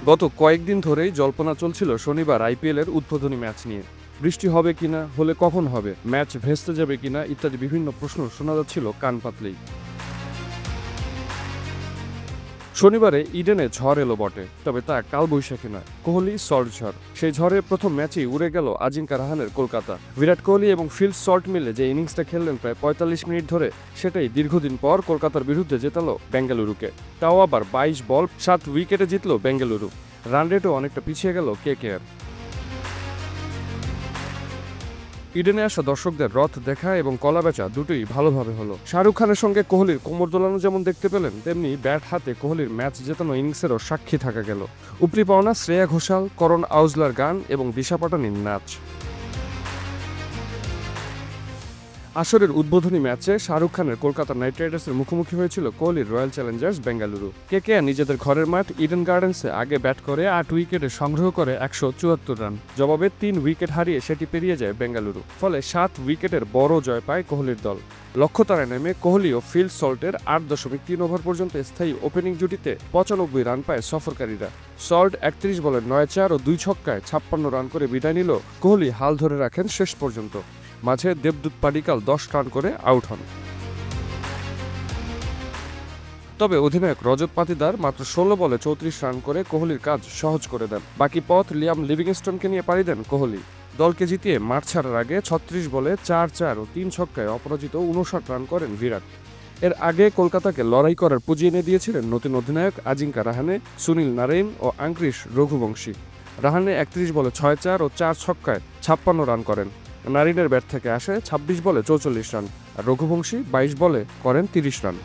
গত কয়েকদিন ধরেই জল্পনা চলছিল শনিবার আইপিএলের উদ্বোধনী ম্যাচ নিয়ে। বৃষ্টি হবে কিনা, হলে কখন হবে, ম্যাচ ভেস্তে যাবে কিনা ইত্যাদি বিভিন্ন প্রশ্ন শোনা যাচ্ছিল কান পাতলেই। শনিবারে ইডেনে ঝড় এলো বটে, তবে তা কালবৈশাখী নয়, কোহলি সল্ট ঝড়। সেই ঝড়ে প্রথম ম্যাচেই উড়ে গেল আজিঙ্কা রাহানের কলকাতা। বিরাট কোহলি এবং ফিল সল্ট মিলে যে ইনিংসটা খেললেন প্রায় ৪৫ মিনিট ধরে, সেটাই দীর্ঘদিন পর কলকাতার বিরুদ্ধে জেতালো বেঙ্গালুরুকে। তাও আবার ২২ বল ৭ উইকেটে জিতল বেঙ্গালুরু। রান রেটও অনেকটা পিছিয়ে গেল কেকেআর। ইডেনে আসা দর্শকদের রথ দেখা এবং কলা বেচা দুটোই ভালোভাবে হলো। শাহরুখ খানের সঙ্গে কোহলির কোমর দোলানো যেমন দেখতে পেলেন, তেমনি ব্যাট হাতে কোহলির ম্যাচ জেতানো ইনিংসেরও সাক্ষী থাকা গেল। উপরি পাওনা শ্রেয়া ঘোষাল, করণ আউজলার গান এবং দিশা পাটানির নাচ। আসরের উদ্বোধনী ম্যাচে শাহরুখ খানের কলকাতা নাইট রাইডার্সের মুখোমুখি হয়েছিল কোহলির রয়্যাল চ্যালেঞ্জার্স বেঙ্গালুরু। কেকেআর নিজেদের ঘরের মাঠ ইডেন গার্ডেন্সে আগে ব্যাট করে ৮ উইকেটে সংগ্রহ করে ১৭৪ রান। জবাবে ৩ উইকেট হারিয়ে সেটি পেরিয়ে যায় বেঙ্গালুরু। ফলে ৭ উইকেটের বড় জয় পায় কোহলির দল। লক্ষ্যতারায় নেমে কোহলি ও ফিল সল্টের ৮.৩ ওভার পর্যন্ত স্থায়ী ওপেনিং জুটিতে ৯৫ রান পায় সফরকারীরা। সল্ট ৩১ বলে ৯-৪ ও ২ ছক্কায় ৫৬ রান করে বিদায় নিল। কোহলি হাল ধরে রাখেন শেষ পর্যন্ত। মাঝে দেবদূত পাডিক্কাল ১০ রান করে আউট হন। তবে অধিনায়ক রজত পাতিদার মাত্র ১৬ বলে ৩৪ রান করে কোহলির কাজ সহজ করে দেন। বাকি পথ লিয়াম লিভিংস্টনকে নিয়ে পাড়ি দেন কোহলি। দলকে জিতিয়ে মাঠ ছাড়ার আগে ৩৬ বলে ৪-৪ ও ৩ ছক্কায় অপরাজিত ৫৯ রান করেন বিরাট। এর আগে কলকাতাকে লড়াই করার পুঁজি এনে দিয়েছিলেন নতুন অধিনায়ক আজিঙ্কা রাহানে, সুনীল নারাইন ও আঙ্ক্রিশ রঘুবংশী। রাহানে ৩১ বলে ৬-৪ ও ৪ ছক্কায় ৫৬ রান করেন। নারিনের ব্যাট থেকে আসে ২৬ বলে ৪৪ রান, আর রঘুবংশী ২২ বলে করেন ৩০ রান।